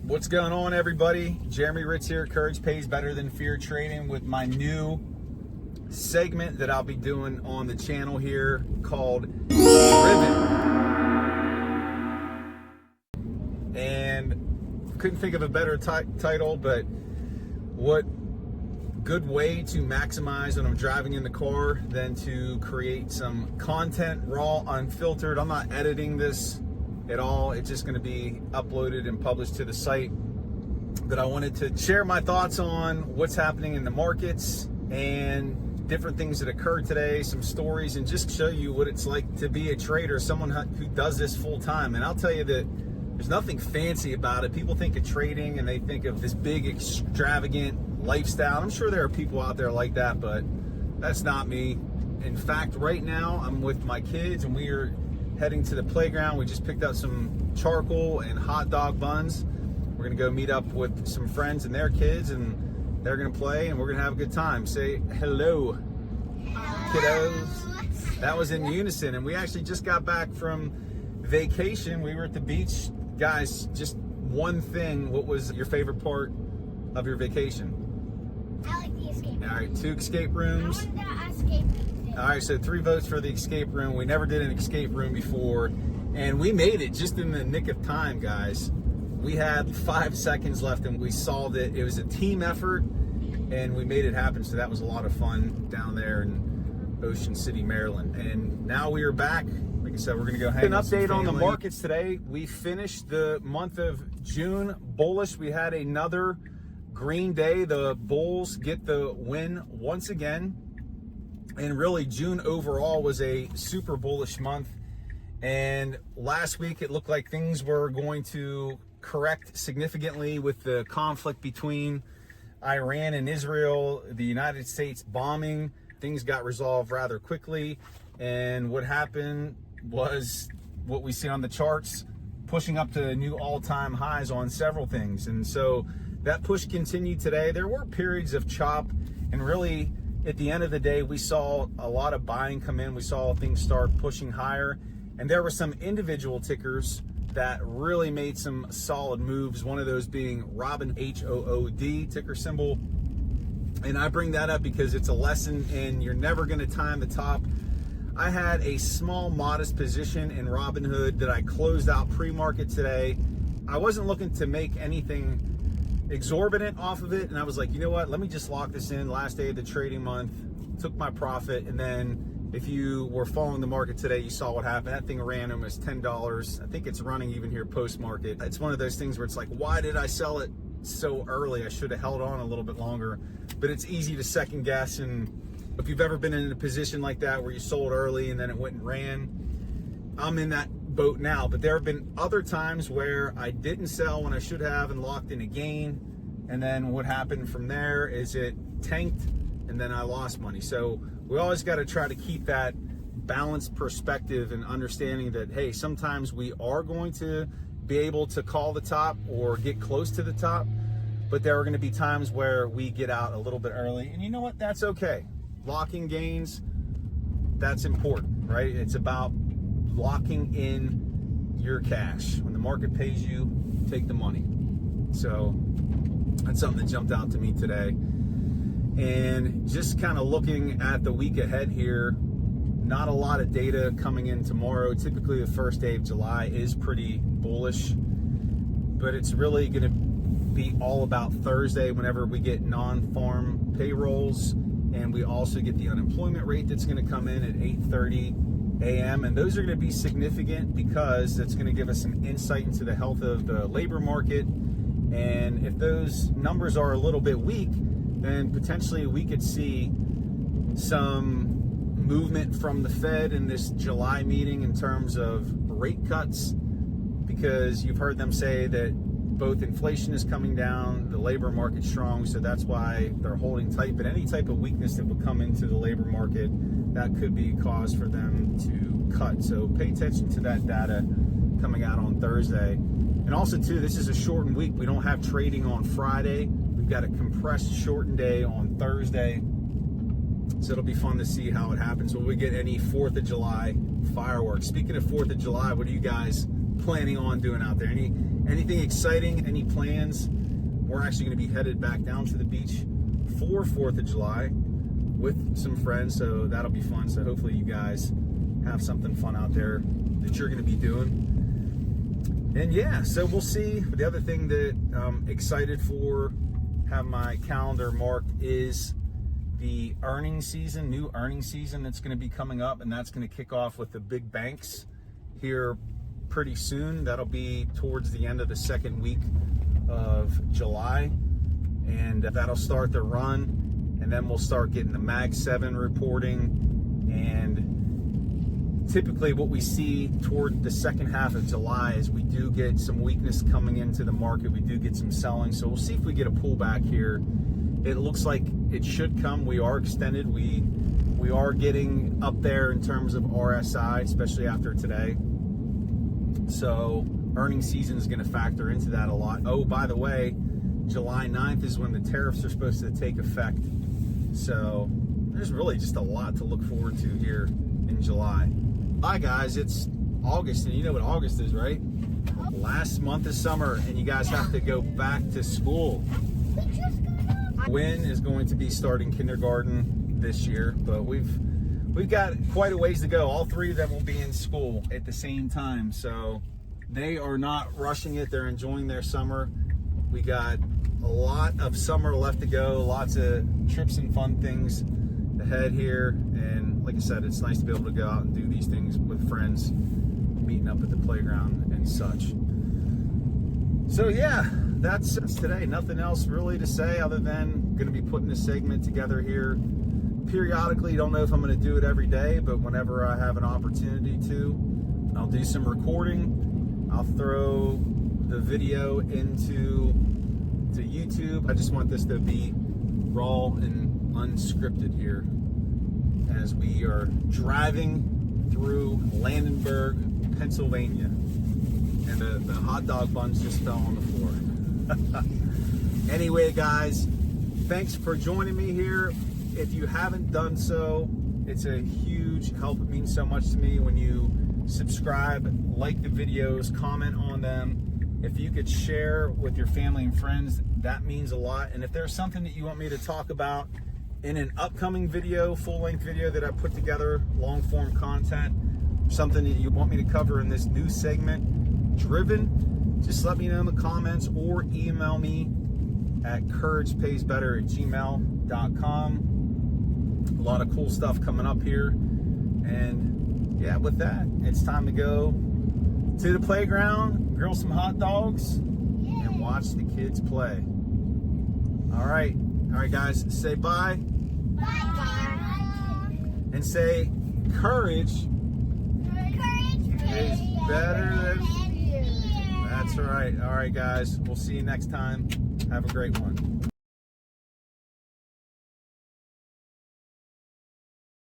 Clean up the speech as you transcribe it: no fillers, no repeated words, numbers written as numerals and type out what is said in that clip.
What's going on, everybody? Jeremy Hritz here. Courage pays better than fear trading with my new segment that I'll be doing on the channel here called Unraveling. And couldn't think of a better title, but what good way to maximize when I'm driving in the car than to create some content, raw, unfiltered. I'm not editing this at all. It's just going to be uploaded and published to the site. But I wanted to share my thoughts on what's happening in the markets and different things that occurred today, some stories, and just show you what it's like to be a trader, someone who does this full time. And I'll tell you that there's nothing fancy about it. People think of trading and they think of this big extravagant lifestyle. I'm sure there are people out there like that, but that's not me. In fact, right now I'm with my kids and we are heading to the playground. We just picked up some charcoal and hot dog buns. We're gonna go meet up with some friends and their kids, and they're gonna play and we're gonna have a good time. Say hello, kiddos. That was in unison. And we actually just got back from vacation. We were at the beach. Guys, just one thing, what was your favorite part of your vacation? I like the escape room. All right, 2 escape rooms. I wanted to escape room. All right, so 3 votes for the escape room. We never did an escape room before, and we made it just in the nick of time, guys. We had 5 seconds left, and we solved it. It was a team effort, and we made it happen, so that was a lot of fun down there in Ocean City, Maryland. And now we are back. Like I said, we're going to go hang out. An update on the markets today. We finished the month of June bullish. We had another green day. The bulls get the win once again. And really, June overall was a super bullish month. And last week, it looked like things were going to correct significantly with the conflict between Iran and Israel, the United States bombing. Things got resolved rather quickly. And what happened was what we see on the charts, pushing up to new all-time highs on several things. And so that push continued today. There were periods of chop, and really, at the end of the day, we saw a lot of buying come in. We saw things start pushing higher, and there were some individual tickers that really made some solid moves. One of those being Robin, H-O-O-D, ticker symbol. And I bring that up because it's a lesson in you're never going to time the top. I had a small, modest position in Robinhood that I closed out pre-market today. I wasn't looking to make anything exorbitant off of it, and I was like, you know what, let me just lock this in. Last day of the trading month, took my profit, and then if you were following the market today, you saw what happened. That thing ran almost $10. I think it's running even here post-market. It's one of those things where it's like, why did I sell it so early? I should have held on a little bit longer. But it's easy to second guess, and if you've ever been in a position like that where you sold early and then it went and ran, I'm in that boat now. But there have been other times where I didn't sell when I should have and locked in a gain, and then what happened from there is it tanked and then I lost money. So we always got to try to keep that balanced perspective and understanding that, hey, sometimes we are going to be able to call the top or get close to the top, but there are going to be times where we get out a little bit early, and you know what, that's okay. Locking gains, that's important, right? It's about locking in your cash. When the market pays you, take the money. So that's something that jumped out to me today. And just kind of looking at the week ahead here, not a lot of data coming in tomorrow. Typically the first day of July is pretty bullish, but it's really going to be all about Thursday whenever we get non-farm payrolls, and we also get the unemployment rate that's going to come in at 8:30 a.m. And those are going to be significant because that's going to give us some insight into the health of the labor market. And if those numbers are a little bit weak, then potentially we could see some movement from the Fed in this July meeting in terms of rate cuts, because you've heard them say that both inflation is coming down, the labor market's strong, so that's why they're holding tight. But any type of weakness that would come into the labor market, that could be cause for them to cut. So pay attention to that data coming out on Thursday. And also too, this is a shortened week. We don't have trading on Friday. We've got a compressed shortened day on Thursday. So it'll be fun to see how it happens. Will we get any 4th of July fireworks? Speaking of 4th of July, what are you guys planning on doing out there? Anything exciting? Any plans? We're actually going to be headed back down to the beach for 4th of July with some friends, so that'll be fun. So hopefully you guys have something fun out there that you're going to be doing. And yeah, so we'll see. The other thing that I'm excited for, have my calendar marked, is the earnings season, new earnings season that's going to be coming up, and that's going to kick off with the big banks here pretty soon. That'll be towards the end of the second week of July, and that'll start the run, and then we'll start getting the Mag 7 reporting. And typically what we see toward the second half of July is we do get some weakness coming into the market. We do get some selling, so we'll see if we get a pullback here. It looks like it should come. We are extended. We are getting up there in terms of RSI, especially after today. So earnings season is going to factor into that a lot. Oh, by the way, July 9th is when the tariffs are supposed to take effect. So there's really just a lot to look forward to here in July. Hi guys, it's August, and you know what August is, right? Last month of summer, and you guys have to go back to school. Wynn is going to be starting kindergarten this year, but we've got quite a ways to go. All three of them will be in school at the same time, so they are not rushing it. They're enjoying their summer. We got a lot of summer left to go, lots of trips and fun things ahead here. And like I said, it's nice to be able to go out and do these things with friends, meeting up at the playground and such. So yeah, that's today. Nothing else really to say other than going to be putting this segment together here periodically. Don't know if I'm going to do it every day, but whenever I have an opportunity to, I'll do some recording. I'll throw the video into YouTube. I just want this to be raw and unscripted here as we are driving through Landenberg, Pennsylvania, and the hot dog buns just fell on the floor. Anyway, guys, thanks for joining me here. If you haven't done so, it's a huge help. It means so much to me when you subscribe, like the videos, comment on them. If you could share with your family and friends, that means a lot. And if there's something that you want me to talk about in an upcoming video, full-length video that I put together, long-form content, something that you want me to cover in this new segment, Driven, just let me know in the comments or email me at couragepaysbetter@gmail.com. A lot of cool stuff coming up here. And yeah, with that, it's time to go to the playground, grill some hot dogs, and watch the kids play. All right, guys, say bye. Bye. And say courage is better than fear. That's right. All right, guys, we'll see you next time. Have a great one.